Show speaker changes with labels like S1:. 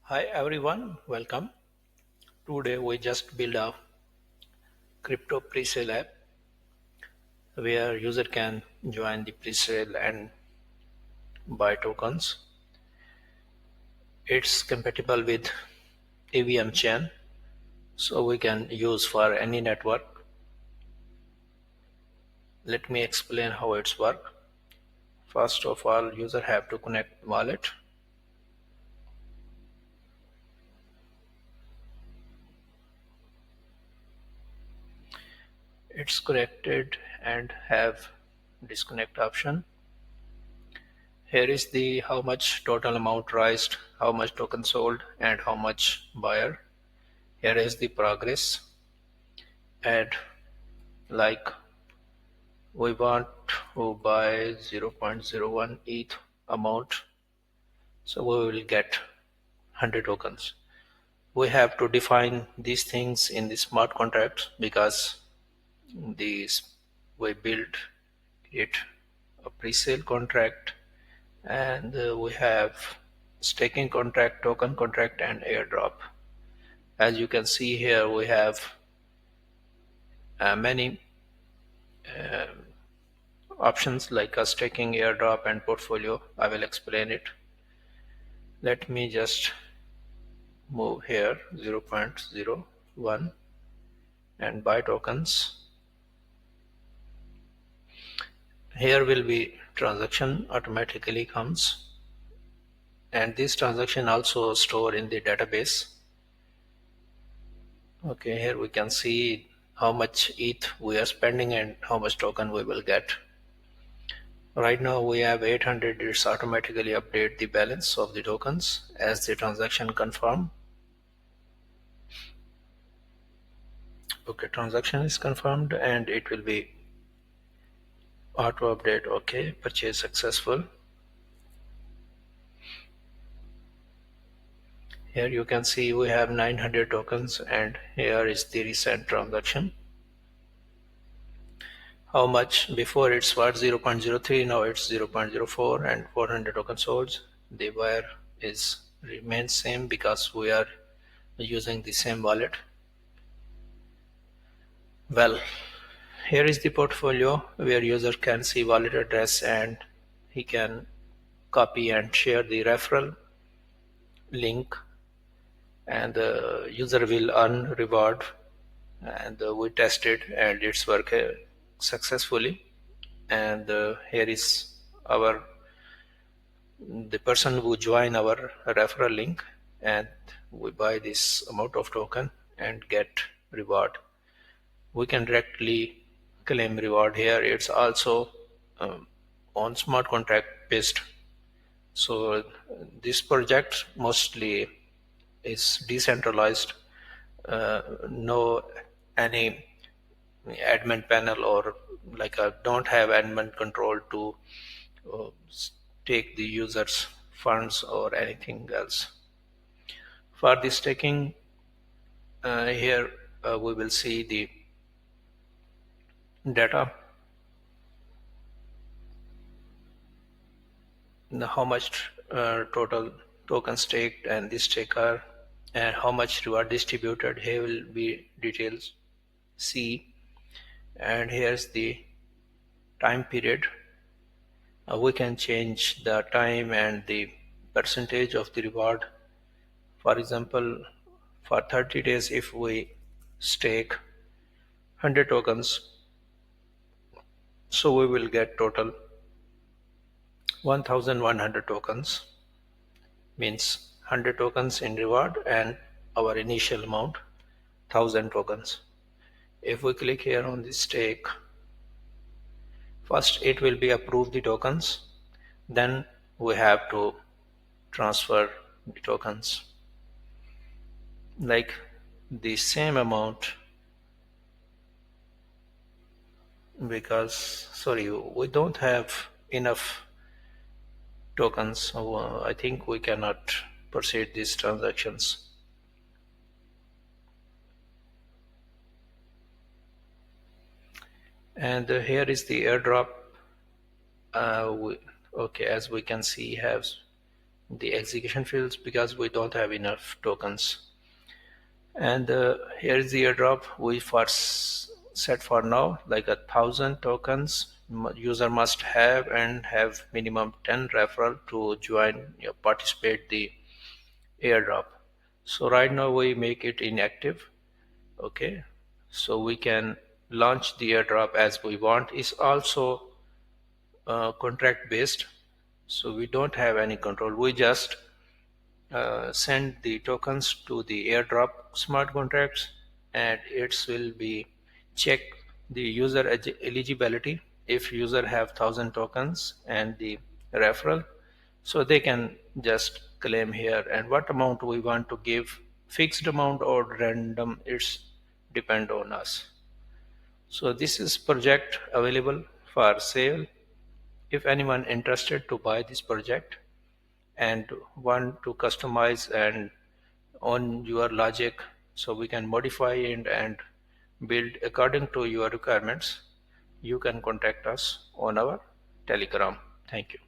S1: Hi everyone, welcome. Today we just build a crypto presale app where user can join the presale and buy tokens. It's compatible with EVM chain, so we can use for any network. Let me explain how it's work. First of all, user have to connect wallet. It's connected and have disconnect option. Here is the how much total amount raised, how much token sold, and how much buyer. Here is the progress. And like we want to buy 0.01 ETH amount, so we will get 100 tokens. We have to define these things in the smart contract because these we build it a pre-sale contract, and we have staking contract, token contract, and airdrop. As you can see here, we have many options like a staking, airdrop, and portfolio. I will explain it. Let me just move here 0.01 and buy tokens. Here will be transaction automatically comes, and this transaction also stored in the database. Okay, here we can see how much ETH we are spending and how much token we will get. Right now we have 800. It's automatically update the balance of the tokens as the transaction confirm. Okay, transaction is confirmed and it will be auto update. Okay, purchase successful. Here you can see we have 900 tokens, and here is the recent transaction. How much before it's was 0.03, now it's 0.04, and 400 tokens sold. The buyer is remains same because we are using the same wallet. Well, here is the portfolio where user can see wallet address and he can copy and share the referral link, and the user will earn reward. And we tested and it's worked successfully. And here is our the person who join our referral link, and we buy this amount of token and get reward. We can directly claim reward here. It's also on smart contract based. So this project mostly is decentralized. No any admin panel or like a don't have admin control to uh, take the users funds or anything else. For the staking, here we will see the data, how much total token staked and the staker, and how much reward distributed. Here will be details see, and here's the time period. We can change the time and the percentage of the reward. For example, for 30 days, if we stake 100 tokens, so we will get total 1100 tokens, means 100 tokens in reward and our initial amount 1000 tokens. If we click here on the stake, first it will be approve the tokens, then we have to transfer the tokens like the same amount, because sorry we don't have enough tokens, so I think we cannot proceed these transactions. And here is the airdrop. Okay, as we can see, has the execution fields because we don't have enough tokens. And here is the airdrop we first set for now, like 1,000 tokens user must have and have minimum 10 referral to join, participate the airdrop. So right now we make it inactive. Okay, so we can launch the airdrop as we want. Is also contract based, so we don't have any control. We just send the tokens to the airdrop smart contracts, and it will be check the user eligibility. If user have 1,000 tokens and the referral, so they can just claim here. And what amount we want to give, fixed amount or random, it's depend on us. So this is project available for sale. If anyone interested to buy this project and want to customize and on your logic, so we can modify it and build according to your requirements, you can contact us on our Telegram. Thank you.